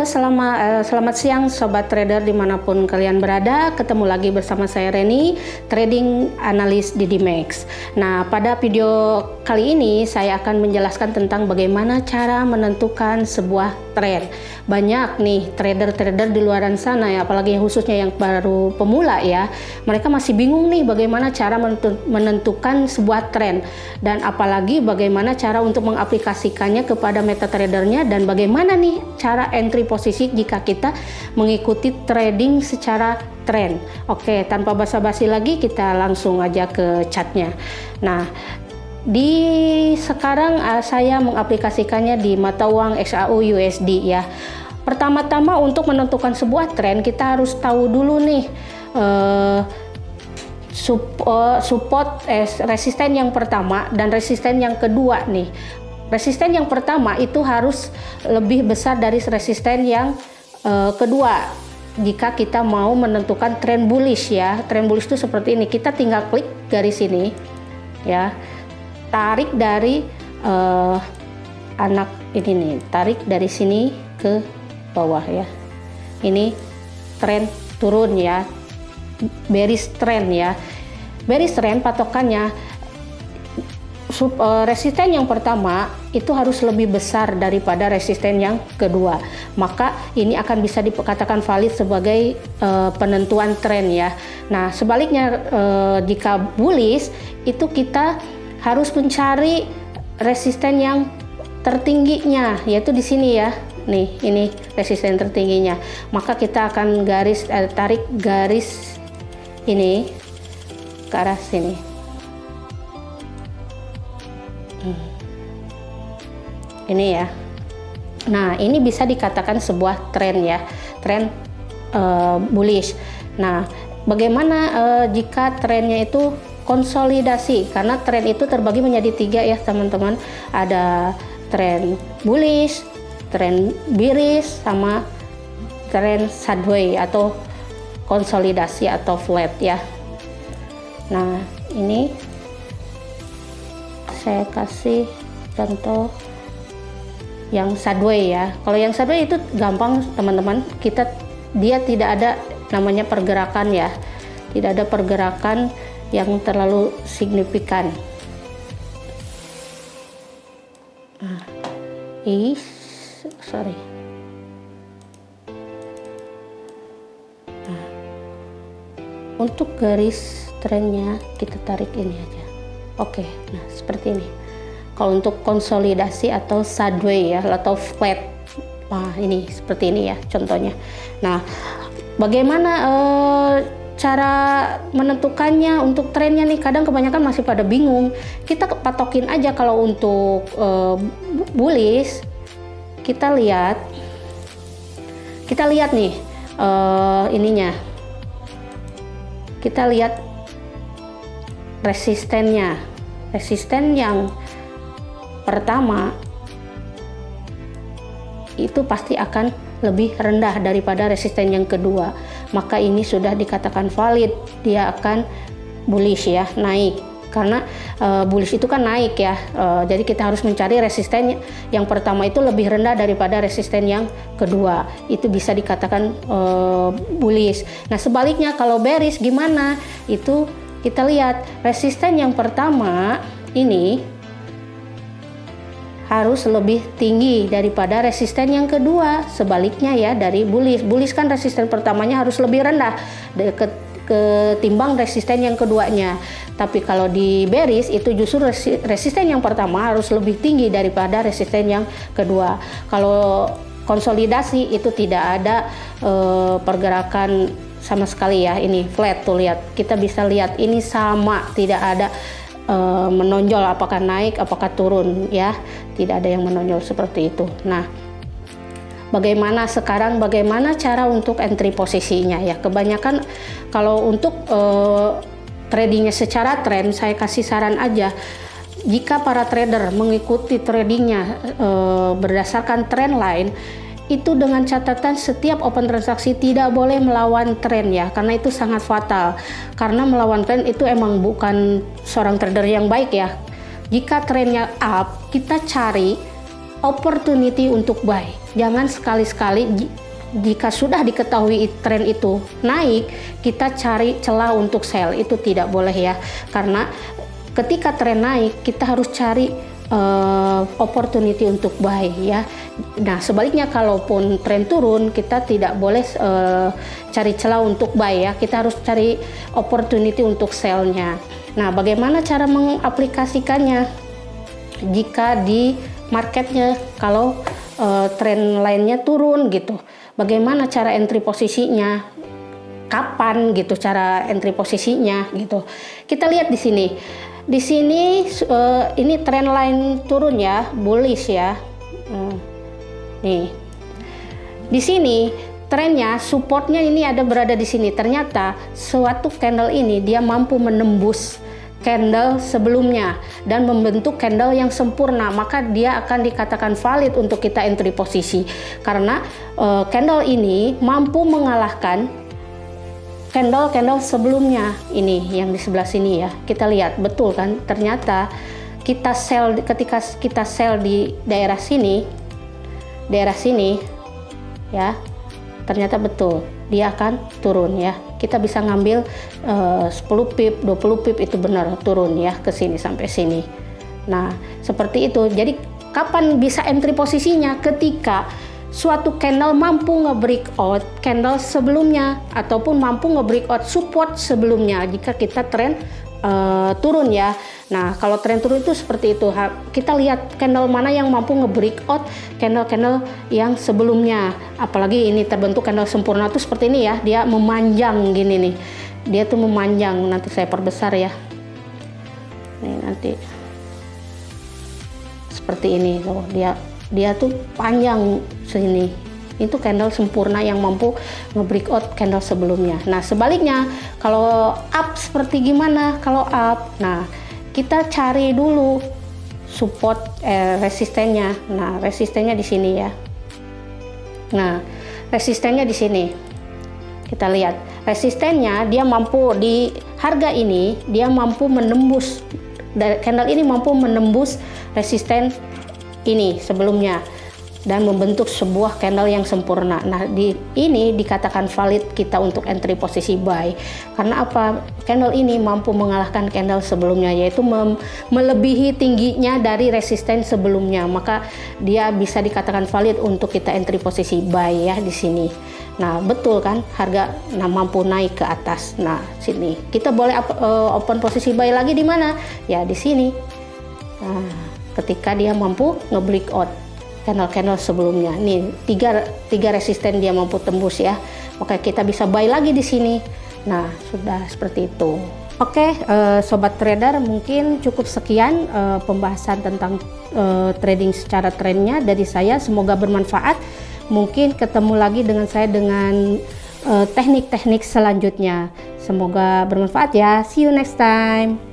Selamat siang Sobat Trader dimanapun kalian berada. Ketemu lagi bersama saya Reni, trading analis di Dimex. Nah, pada video kali ini saya akan menjelaskan tentang bagaimana cara menentukan sebuah tren. Banyak nih trader-trader di luaran sana ya, apalagi khususnya yang baru pemula ya. Mereka masih bingung nih bagaimana cara menentukan sebuah tren, dan apalagi bagaimana cara untuk mengaplikasikannya kepada MetaTrader-nya, dan bagaimana nih cara entry posisi jika kita mengikuti trading secara tren. Oke, tanpa basa-basi lagi kita langsung aja ke chartnya. Nah, sekarang saya mengaplikasikannya di mata uang XAU USD ya. Pertama-tama untuk menentukan sebuah tren kita harus tahu dulu nih support resisten yang pertama dan resisten yang kedua nih. Resisten yang pertama itu harus lebih besar dari resisten yang kedua jika kita mau menentukan tren bullish ya. Tren bullish itu seperti ini, kita tinggal klik garis ini ya, tarik dari anak ini nih, tarik dari sini ke bawah ya. Ini tren turun ya, bearish trend ya. Bearish trend patokannya resisten yang pertama itu harus lebih besar daripada resisten yang kedua, maka ini akan bisa dikatakan valid sebagai penentuan tren ya. Nah, sebaliknya jika bullish itu kita harus mencari resisten yang tertingginya, yaitu di sini ya. Nih, ini resisten tertingginya. Maka kita akan tarik garis ini ke arah sini. Ini ya. Nah, ini bisa dikatakan sebuah tren ya, tren bullish. Nah, bagaimana jika trennya itu konsolidasi? Karena tren itu terbagi menjadi tiga ya teman-teman. Ada tren bullish, tren bearish, sama tren sideways atau konsolidasi atau flat ya. Nah, ini saya kasih contoh yang sideways ya. Kalau yang sideways itu gampang teman-teman, dia tidak ada namanya pergerakan ya, tidak ada pergerakan yang terlalu signifikan. Sorry. Nah, untuk garis trennya kita tarik ini aja. Oke, nah seperti ini. Kalau untuk konsolidasi atau sideways ya, atau flat, nah ini seperti ini ya contohnya. Nah, bagaimana cara menentukannya untuk trennya nih? Kadang kebanyakan masih pada bingung. Kita patokin aja. Kalau untuk bullish kita lihat nih ininya, kita lihat resistennya. Resisten yang pertama itu pasti akan lebih rendah daripada resisten yang kedua, maka ini sudah dikatakan valid, dia akan bullish ya, naik. Karena bullish itu kan naik ya, jadi kita harus mencari resisten yang pertama itu lebih rendah daripada resisten yang kedua, itu bisa dikatakan bullish. Nah, sebaliknya kalau bearish gimana? Itu kita lihat resisten yang pertama ini harus lebih tinggi daripada resisten yang kedua. Sebaliknya ya dari bullish. Bullish kan resisten pertamanya harus lebih rendah ketimbang resisten yang keduanya. Tapi kalau di bearish itu justru resisten yang pertama harus lebih tinggi daripada resisten yang kedua. Kalau konsolidasi itu tidak ada pergerakan sama sekali ya. Ini flat tuh, lihat, kita bisa lihat ini sama, tidak ada menonjol apakah naik apakah turun ya, tidak ada yang menonjol seperti itu. Nah, bagaimana cara untuk entry posisinya ya? Kebanyakan kalau untuk tradingnya secara tren, saya kasih saran aja, jika para trader mengikuti tradingnya berdasarkan trend line, itu dengan catatan setiap open transaksi tidak boleh melawan tren ya, karena itu sangat fatal. Karena melawan tren itu emang bukan seorang trader yang baik ya. Jika trennya up, kita cari opportunity untuk buy. Jangan sekali-sekali jika sudah diketahui tren itu naik, kita cari celah untuk sell. Itu tidak boleh ya, karena ketika tren naik kita harus cari opportunity untuk buy ya. Nah sebaliknya, kalaupun tren turun kita tidak boleh cari celah untuk buy ya, kita harus cari opportunity untuk sellnya. Nah bagaimana cara mengaplikasikannya jika di marketnya kalau tren lainnya turun gitu? Bagaimana cara entry posisinya? Kapan gitu cara entry posisinya gitu? Kita lihat di sini. Di sini ini tren line turun ya, bullish ya. Nih. Di sini trennya, supportnya ini ada berada di sini. Ternyata suatu candle ini dia mampu menembus candle sebelumnya dan membentuk candle yang sempurna, maka dia akan dikatakan valid untuk kita entry posisi, karena candle ini mampu mengalahkan candle sebelumnya. Ini yang di sebelah sini ya, kita lihat betul kan, ternyata kita sell, ketika kita sell di daerah sini ya, ternyata betul dia akan turun ya. Kita bisa ngambil 10 pip, 20 pip, itu benar turun ya ke sini sampai sini. Nah seperti itu. Jadi kapan bisa entry posisinya? Ketika suatu candle mampu nge-breakout candle sebelumnya ataupun mampu nge-breakout support sebelumnya jika kita tren turun ya. Nah kalau tren turun itu seperti itu, kita lihat candle mana yang mampu nge-breakout candle-candle yang sebelumnya. Apalagi ini terbentuk candle sempurna tuh seperti ini ya, dia memanjang gini nih, dia tuh memanjang. Nanti saya perbesar ya, nih nanti seperti ini loh, dia tuh panjang sini. Itu candle sempurna yang mampu nge-breakout candle sebelumnya. Nah sebaliknya, kalau up seperti gimana? Kalau up, nah kita cari dulu support resistennya. Nah resistennya di sini ya. Nah resistennya di sini. Kita lihat resistennya, dia mampu di harga ini, dia mampu menembus, candle ini mampu menembus resisten ini sebelumnya dan membentuk sebuah candle yang sempurna. Nah ini dikatakan valid kita untuk entry posisi buy, karena apa? Candle ini mampu mengalahkan candle sebelumnya, yaitu melebihi tingginya dari resisten sebelumnya, maka dia bisa dikatakan valid untuk kita entry posisi buy ya di sini. Nah betul kan, harga mampu naik ke atas. Nah sini kita boleh open posisi buy lagi di mana? Ya di sini. Nah ketika dia mampu nge-breakout candle sebelumnya, nih tiga resisten dia mampu tembus ya, maka kita bisa buy lagi di sini. Nah sudah seperti itu. Oke, sobat trader, mungkin cukup sekian pembahasan tentang trading secara trennya dari saya. Semoga bermanfaat. Mungkin ketemu lagi dengan saya dengan teknik-teknik selanjutnya. Semoga bermanfaat ya. See you next time.